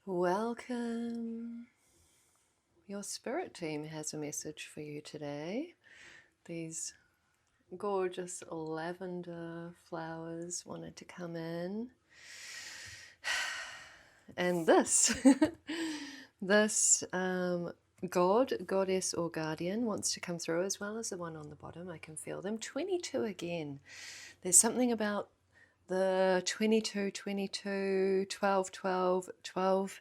Welcome. Your spirit team has a message for you today. These gorgeous lavender flowers wanted to come in. And this, god, goddess or guardian wants to come through, as well as the one on the bottom. I can feel them. 22 again. There's something about the 22, 22, 12, 12, 12,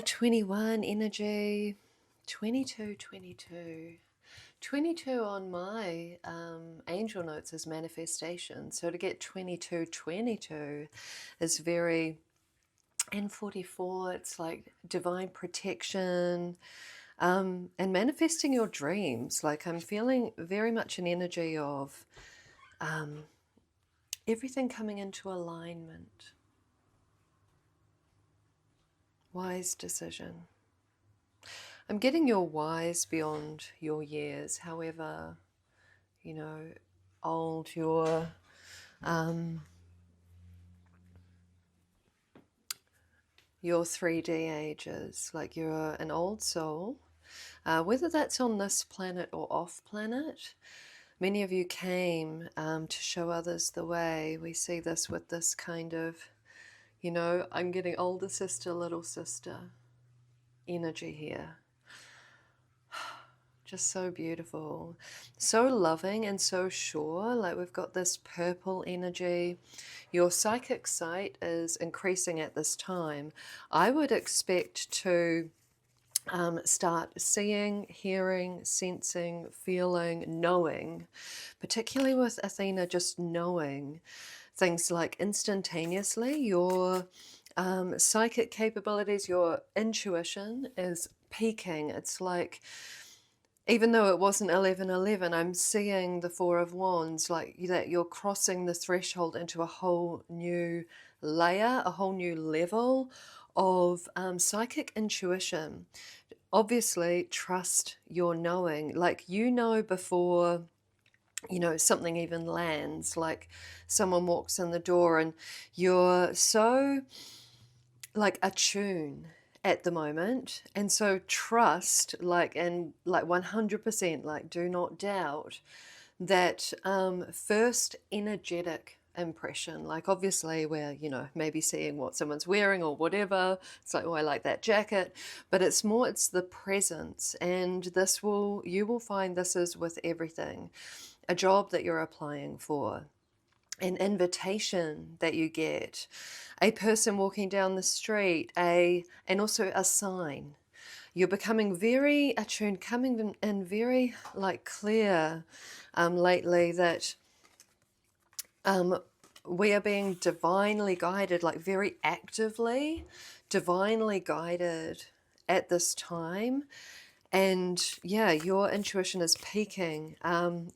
21 energy, 22, 22. 22 on my angel notes is manifestation. So to get 22, 22 is very, and 44, it's like divine protection and manifesting your dreams. Like I'm feeling very much an energy of everything coming into alignment. Wise decision. I'm getting your wise beyond your years, however, old your your 3D ages. Like you're an old soul, whether that's on this planet or off planet. Many of you came to show others the way. We see this with this kind of, I'm getting older sister, little sister energy here. Just so beautiful, so loving and so sure. Like we've got this purple energy. Your psychic sight is increasing at this time. I would expect to start seeing, hearing, sensing, feeling, knowing, particularly with Athena, just knowing things like instantaneously. Your psychic capabilities, your intuition is peaking. It's like, even though it wasn't 11:11, I'm seeing the Four of Wands, like that you're crossing the threshold into a whole new layer, a whole new level of psychic intuition. Obviously, trust your knowing. Like before, something even lands, like someone walks in the door and you're so like attuned at the moment, and so trust, like 100%, like do not doubt that first energetic impression. Like obviously we're maybe seeing what someone's wearing or whatever, it's like, oh, I like that jacket, but it's the presence. And you will find this is with everything. A job that you're applying for, an invitation that you get, a person walking down the street, and also a sign. You're becoming very attuned, coming in very clear lately that we are being divinely guided, like very actively divinely guided at this time. And yeah, your intuition is peaking.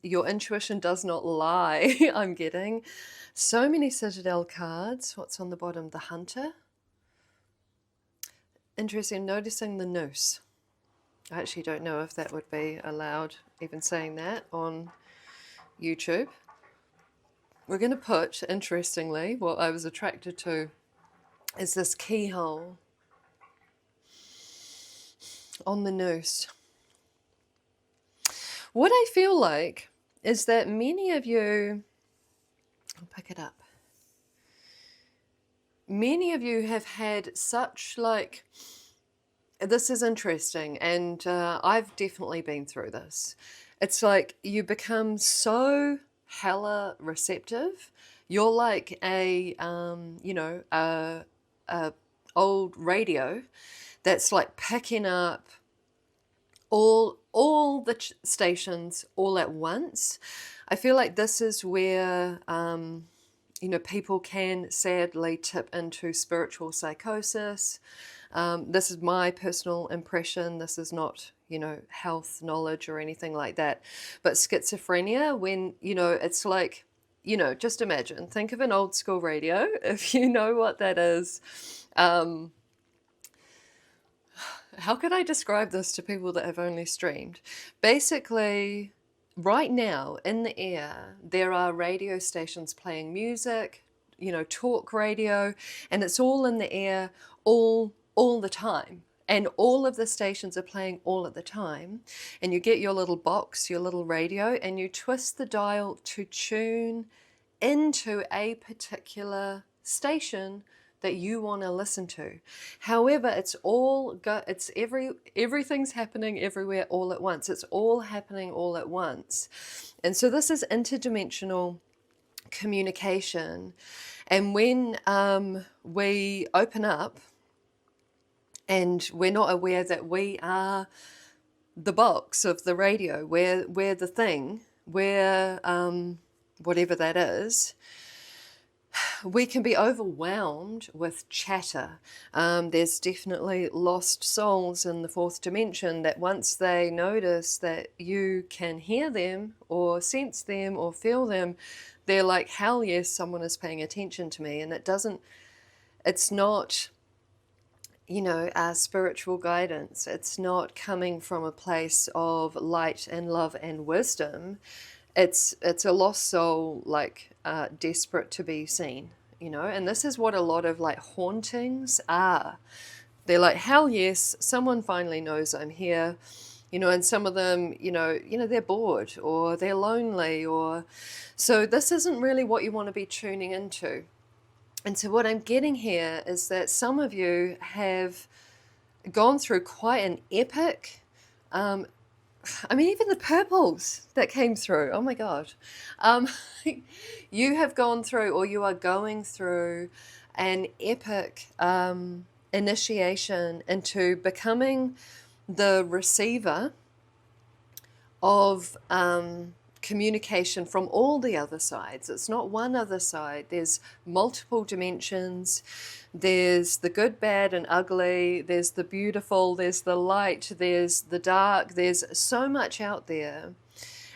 Your intuition does not lie. I'm getting so many Citadel cards. What's on the bottom? The Hunter. Interesting, noticing the noose. I actually don't know if that would be allowed, even saying that on YouTube. We're going to put, interestingly, what I was attracted to is this keyhole on the noose. What I feel like is that many of you, I'll pick it up, many of you have had such this is interesting, and I've definitely been through this. It's like you become so hella receptive. You're like a old radio that's like picking up all the stations all at once. I feel like this is where people can sadly tip into spiritual psychosis. This is my personal impression. This is not health knowledge or anything like that, but schizophrenia, when it's like, just imagine, think of an old school radio, if you know what that is. How could I describe this to people that have only streamed? Basically, right now in the air, there are radio stations playing music, talk radio, and it's all in the air all all the time. And all of the stations are playing all at the time. And you get your little box, your little radio, and you twist the dial to tune into a particular station that you want to listen to. However, everything's happening everywhere all at once. It's all happening all at once. And so this is interdimensional communication. And when we open up and we're not aware that we are the box of the radio, we're the thing, we're whatever that is, we can be overwhelmed with chatter. There's definitely lost souls in the fourth dimension that once they notice that you can hear them or sense them or feel them, they're like, hell yes, someone is paying attention to me. And it's not, spiritual guidance. It's not coming from a place of light and love and wisdom. It's a lost soul, desperate to be seen, and this is what a lot of hauntings are. They're like, hell yes, someone finally knows I'm here, and some of them, they're bored or they're lonely, so this isn't really what you want to be tuning into. And so what I'm getting here is that some of you have gone through quite an epic, even the purples that came through, oh my God. You have gone through, or you are going through, an epic initiation into becoming the receiver of communication from all the other sides. It's not one other side. There's multiple dimensions. There's the good, bad, and ugly. There's the beautiful. There's the light. There's the dark. There's so much out there.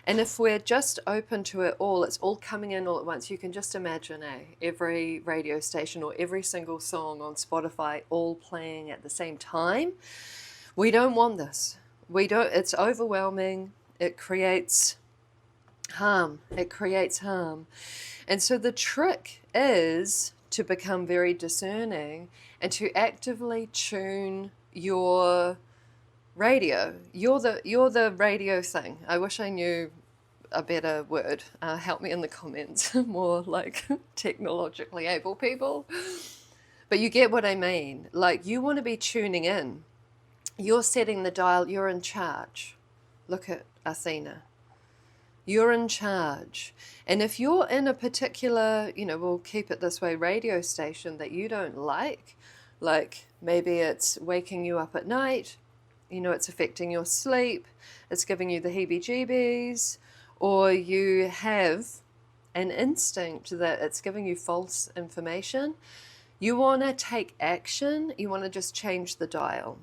And if we're just open to it all, it's all coming in all at once. You can just imagine every radio station or every single song on Spotify all playing at the same time. We don't want this. It's overwhelming. It creates harm. And so the trick is to become very discerning and to actively tune your radio. You're the radio thing. I wish I knew a better word. Help me in the comments. More technologically able people. But you get what I mean. You want to be tuning in. You're setting the dial. You're in charge. Look at Athena. You're in charge. And if you're in a particular, we'll keep it this way, radio station that you don't like maybe it's waking you up at night, it's affecting your sleep, it's giving you the heebie-jeebies, or you have an instinct that it's giving you false information, you want to take action, you want to just change the dial.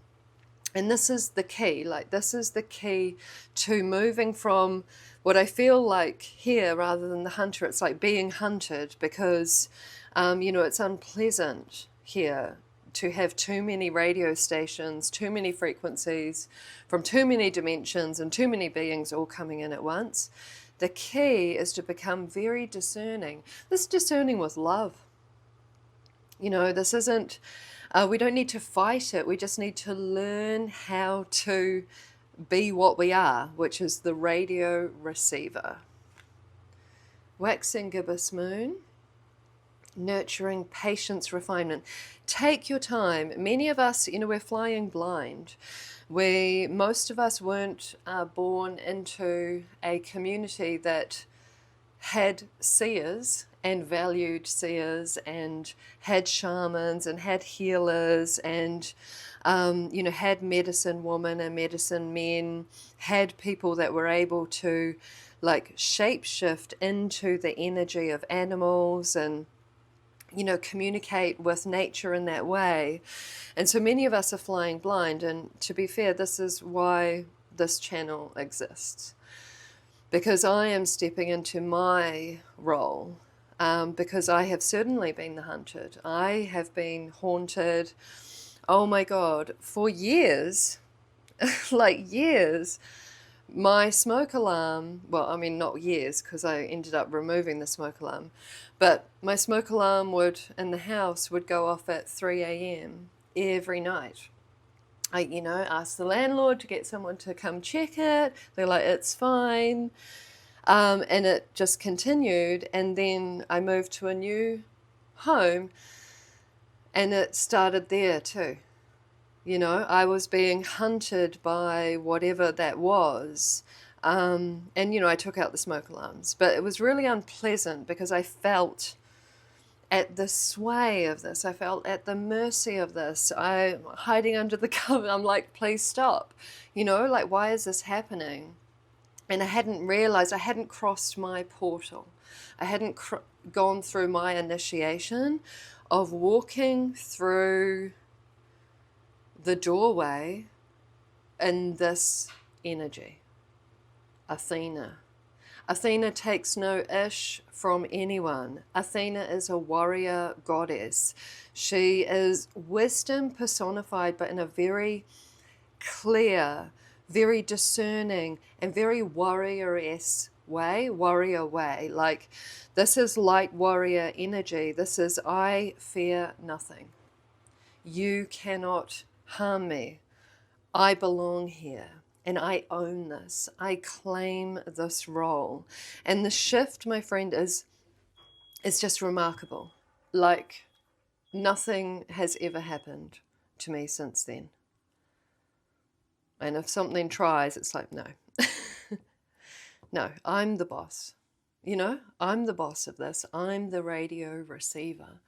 And this is the key, this is the key to moving from what I feel like here rather than the hunter. It's like being hunted because, it's unpleasant here to have too many radio stations, too many frequencies from too many dimensions and too many beings all coming in at once. The key is to become very discerning. This discerning with love. This isn't, we don't need to fight it. We just need to learn how to be what we are, which is the radio receiver. Waxing gibbous moon. Nurturing patience, refinement. Take your time. Many of us, we're flying blind. Most of us weren't born into a community that had seers and valued seers and had shamans and had healers and had medicine women and medicine men, had people that were able to shape shift into the energy of animals and communicate with nature in that way. And so many of us are flying blind, and to be fair, this is why this channel exists, because I am stepping into my role, because I have certainly been the hunted. I have been haunted, oh my God, for years, years. My smoke alarm, not years, because I ended up removing the smoke alarm, but my smoke alarm in the house would go off at 3 a.m. every night. I, asked the landlord to get someone to come check it. They're like, it's fine. And it just continued. And then I moved to a new home and it started there too. I was being hunted by whatever that was. And, I took out the smoke alarms. But it was really unpleasant because I felt at the sway of this. I felt at the mercy of this. I'm hiding under the cover. I'm like, please stop. Like, why is this happening? And I hadn't realized, I hadn't crossed my portal. I hadn't gone through my initiation of walking through the doorway in this energy. Athena. Athena takes no ish from anyone. Athena is a warrior goddess. She is wisdom personified, but in a very clear, very discerning, and very warrior way. Like, this is light warrior energy. This is, I fear nothing. You cannot harm me. I belong here. And I own this. I claim this role. And the shift, my friend, is just remarkable. Like, nothing has ever happened to me since then. And if something tries, it's like, no. No, I'm the boss. I'm the boss of this. I'm the radio receiver.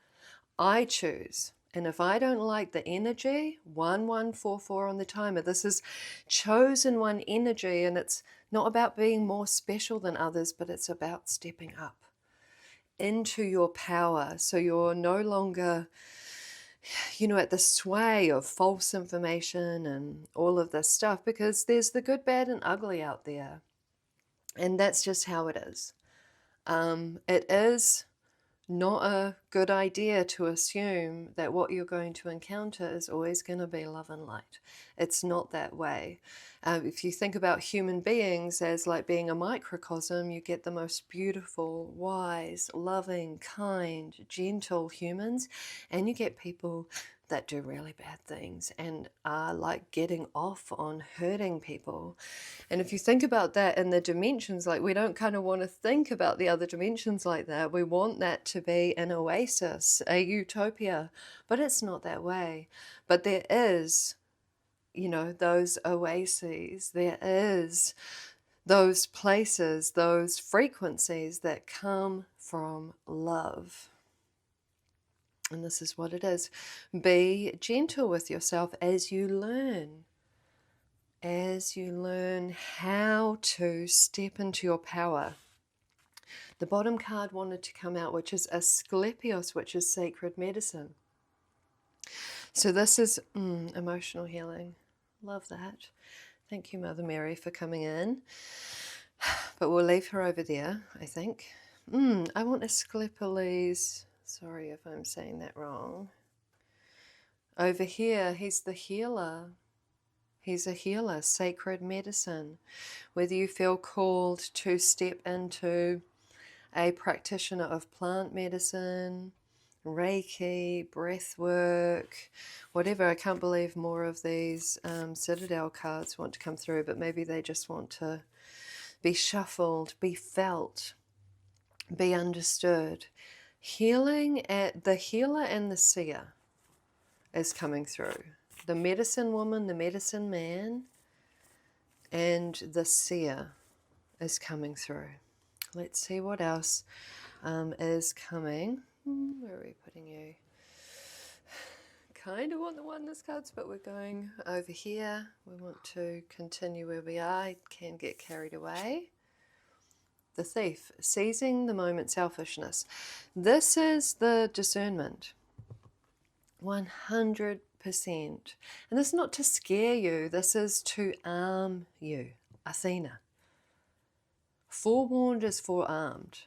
I choose. And if I don't like the energy, 1144 on the timer, this is chosen one energy, and it's not about being more special than others, but it's about stepping up into your power. So you're no longer, at the sway of false information and all of this stuff, because there's the good, bad, and ugly out there. And that's just how it is. It is not a good idea to assume that what you're going to encounter is always going to be love and light. It's not that way. If you think about human beings as like being a microcosm, you get the most beautiful, wise, loving, kind, gentle humans, and you get people that do really bad things and are like getting off on hurting people. And if you think about that in the dimensions, like, we don't kind of want to think about the other dimensions like that. We want that to be an oasis, a utopia, but it's not that way. But there is, those oases, there is those places, those frequencies that come from love. And this is what it is. Be gentle with yourself as you learn. As you learn how to step into your power. The bottom card wanted to come out, which is Asclepios, which is sacred medicine. So this is emotional healing. Love that. Thank you, Mother Mary, for coming in. But we'll leave her over there, I think. I want Asclepios. Sorry if I'm saying that wrong. Over here, he's the healer. He's a healer, sacred medicine. Whether you feel called to step into a practitioner of plant medicine, Reiki, breath work, whatever. I can't believe more of these Citadel cards want to come through, but maybe they just want to be shuffled, be felt, be understood. Healing at the healer and the seer is coming through. The medicine woman, the medicine man, and the seer is coming through. Let's see what else is coming. Where are we putting you? Kind of want the oneness cards, but we're going over here. We want to continue where we are. I can get carried away. The thief, seizing the moment, selfishness. This is the discernment. 100%. And this is not to scare you. This is to arm you. Athena. Forewarned is forearmed.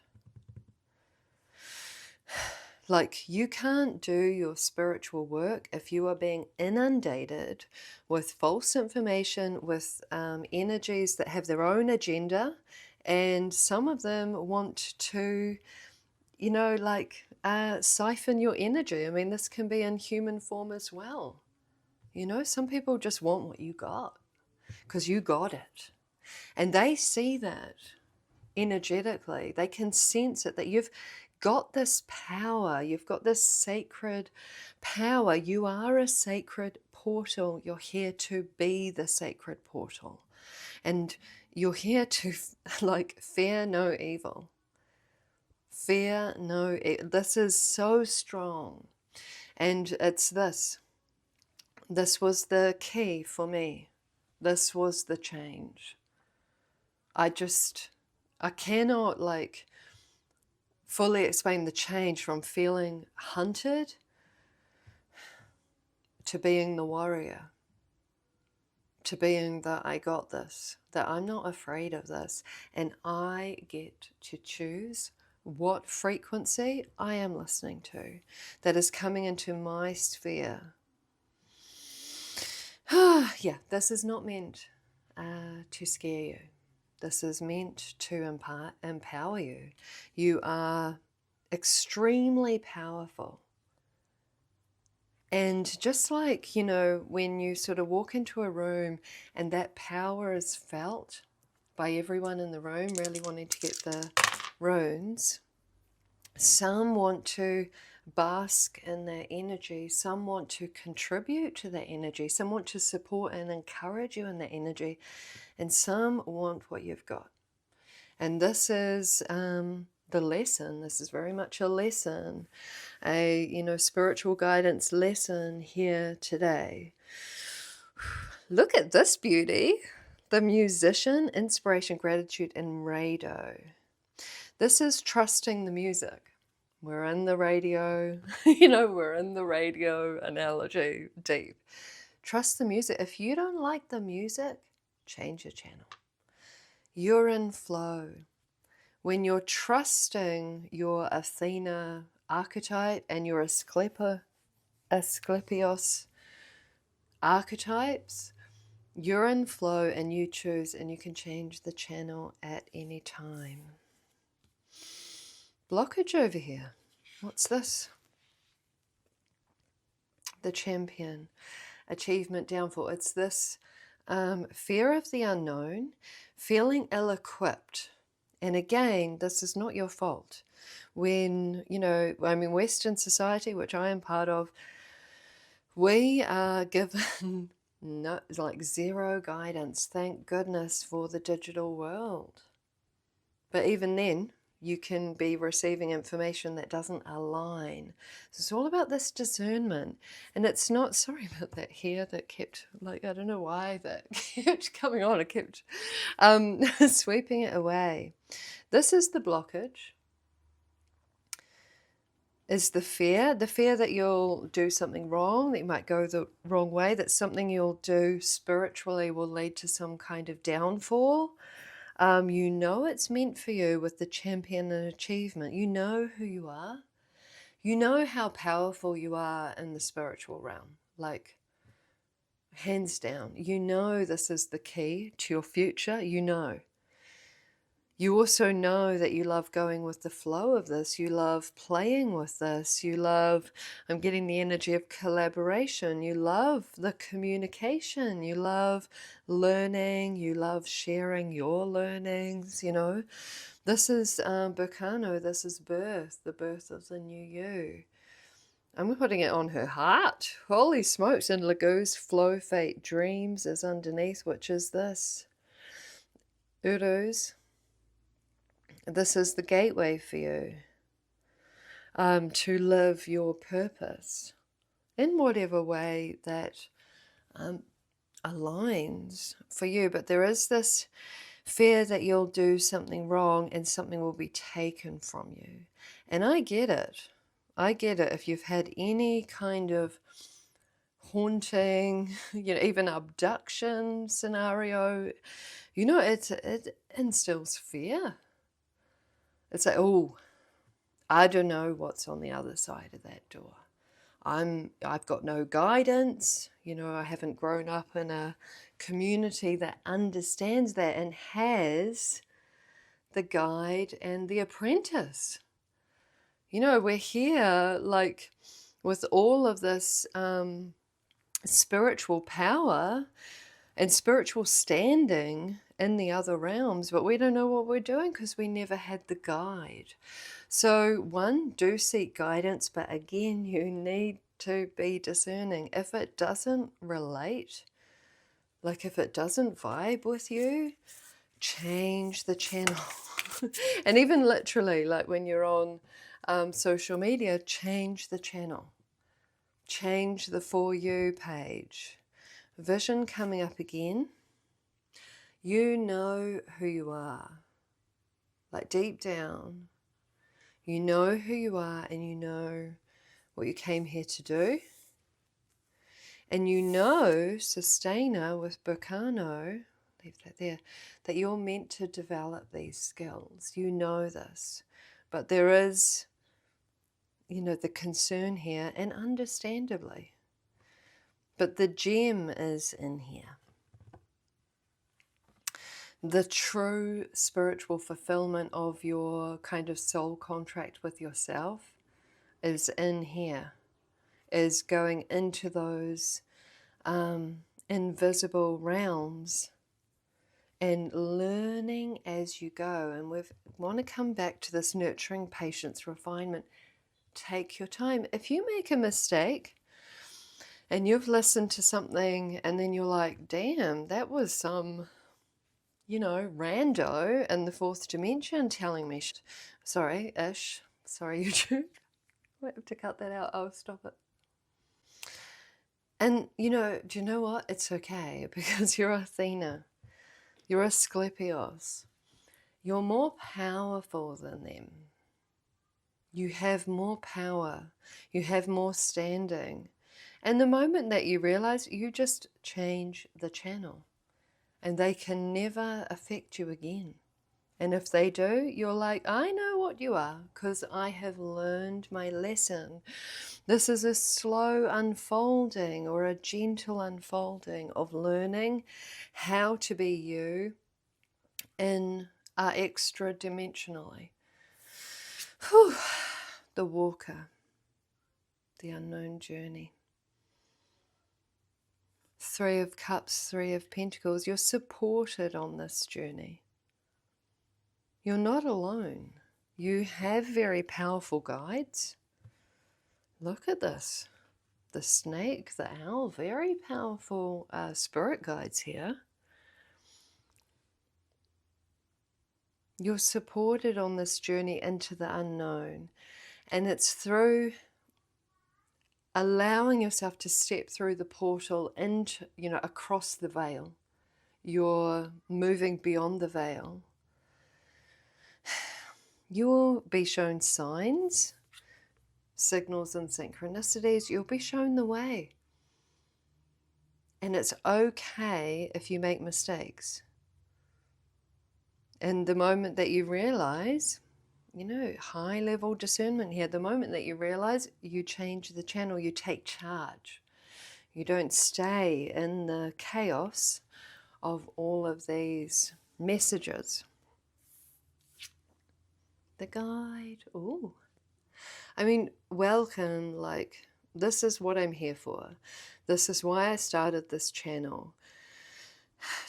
Like, you can't do your spiritual work if you are being inundated with false information, with energies that have their own agenda. And some of them want to, siphon your energy. I mean, this can be in human form as well. You know, some people just want what you got because you got it. And they see that energetically. They can sense it, that you've got this power. You've got this sacred power. You are a sacred portal. You're here to be the sacred portal. And you're here to, like, fear no evil. Fear no evil. This is so strong. And it's this. This was the key for me. This was the change. I cannot, like, fully explain the change from feeling hunted to being the warrior, to being the I got this, that I'm not afraid of this, and I get to choose what frequency I am listening to that is coming into my sphere. Yeah, this is not meant to scare you. This is meant to empower you. You are extremely powerful. And just like, you know, when you sort of walk into a room and that power is felt by everyone in the room, really wanting to get the runes, some want to bask in that energy, some want to contribute to that energy, some want to support and encourage you in that energy, and some want what you've got. And this is the lesson. This is very much a lesson, a, you know, spiritual guidance lesson here today. Look at this beauty. The musician, inspiration, gratitude, and radio. This is trusting the music. We're in the radio, you know, we're in the radio analogy deep. Trust the music. If you don't like the music, change your channel. You're in flow. When you're trusting your Athena archetype and your Asclepios archetypes, you're in flow and you choose, and you can change the channel at any time. Blockage over here. What's this? The champion. Achievement, downfall. It's this fear of the unknown, feeling ill-equipped. And again, this is not your fault. When, you know, I mean, Western society, which I am part of, we are given no, like zero guidance. Thank goodness for the digital world. But even then, you can be receiving information that doesn't align. So it's all about this discernment. And it's not, sorry about that hair that kept, like, I don't know why that kept coming on. It kept sweeping it away. This is the blockage. Is the fear that you'll do something wrong, that you might go the wrong way, that something you'll do spiritually will lead to some kind of downfall. You know it's meant for you with the champion and achievement. You know who you are. You know how powerful you are in the spiritual realm. Like, hands down. You know this is the key to your future. You know. You also know that you love going with the flow of this. You love playing with this. You love, I'm getting the energy of collaboration. You love the communication. You love learning. You love sharing your learnings, you know. This is Bukano. This is birth, the birth of the new you. I'm putting it on her heart. Holy smokes. And Lagoo's flow fate dreams is underneath, which is this. Uru's. This is the gateway for you to live your purpose in whatever way that aligns for you. But there is this fear that you'll do something wrong and something will be taken from you. And I get it. I get it. If you've had any kind of haunting, you know, even abduction scenario, you know, it instills fear. It's like, oh, I don't know what's on the other side of that door. I've got no guidance. You know, I haven't grown up in a community that understands that and has the guide and the apprentice. You know, we're here like with all of this spiritual power and spiritual standing in the other realms, but we don't know what we're doing because we never had the guide. So one, do seek guidance, but again, you need to be discerning. If it doesn't relate, like if it doesn't vibe with you, change the channel. And even literally, like when you're on social media, change the channel. Change the For You page. Vision coming up again. You know who you are. Like deep down, you know who you are and you know what you came here to do. And you know, Sustainer with Bacano, leave that there, that you're meant to develop these skills. You know this. But there is, you know, the concern here, and understandably. But the gem is in here. The true spiritual fulfillment of your kind of soul contract with yourself is in here, is going into those invisible realms and learning as you go. And we want to come back to this nurturing patience, refinement. Take your time. If you make a mistake and you've listened to something and then you're like, damn, that was some, you know, rando in the fourth dimension telling me, sorry, Ish, sorry, YouTube, I have to cut that out. I'll stop it. And, you know, do you know what? It's okay, because you're Athena. You're Asclepios. You're more powerful than them. You have more power. You have more standing. And the moment that you realize, you just change the channel. And they can never affect you again. And if they do, you're like, I know what you are, because I have learned my lesson. This is a slow unfolding or a gentle unfolding of learning how to be you in extra dimensionally. Whew. The walker, the unknown journey. Three of Cups, Three of Pentacles. You're supported on this journey. You're not alone. You have very powerful guides. Look at this. The snake, the owl, very powerful spirit guides here. You're supported on this journey into the unknown. And it's through allowing yourself to step through the portal into, you know, across the veil. You're moving beyond the veil. You will be shown signs, signals and synchronicities. You'll be shown the way. And it's okay if you make mistakes. And the moment that you realize, you know, high level discernment here, the moment that you realize, you change the channel, you take charge. You don't stay in the chaos of all of these messages. The guide, ooh. I mean, welcome, like, this is what I'm here for. This is why I started this channel.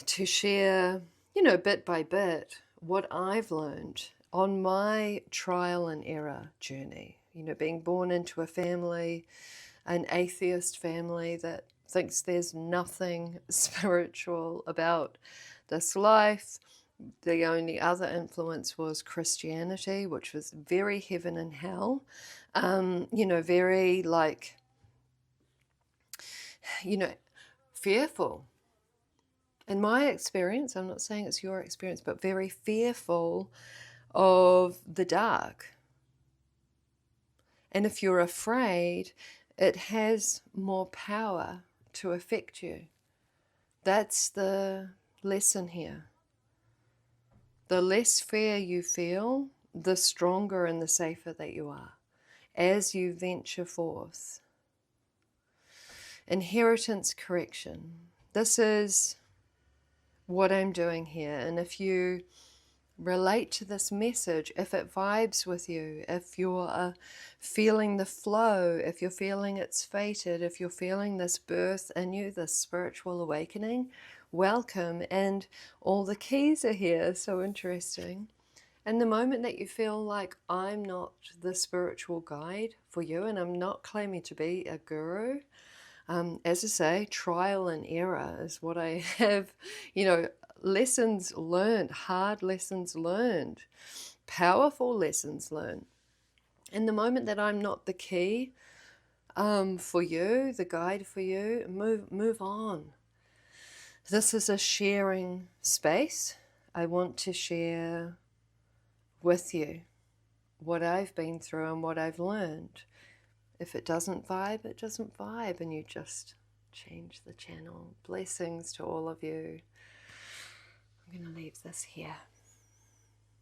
To share, you know, bit by bit, what I've learned on my trial and error journey. You know, being born into a family, an atheist family that thinks there's nothing spiritual about this life. The only other influence was Christianity, which was very heaven and hell. You know, very like, you know, fearful. In my experience, I'm not saying it's your experience, but very fearful of the dark. And if you're afraid, it has more power to affect you. That's the lesson here. The less fear you feel, the stronger and the safer that you are as you venture forth. Inheritance correction. This is what I'm doing here. And if you relate to this message, if it vibes with you, if you're feeling the flow, if you're feeling it's fated, if you're feeling this birth in you, this spiritual awakening, welcome. And all the keys are here. So interesting. And the moment that you feel like I'm not the spiritual guide for you, and I'm not claiming to be a guru, as I say, trial and error is what I have, you know, lessons learned, hard lessons learned, powerful lessons learned. And the moment that I'm not the key for you, the guide for you, move on. This is a sharing space. I want to share with you what I've been through and what I've learned. If it doesn't vibe, it doesn't vibe, and you just change the channel. Blessings to all of you. I'm going to leave this here.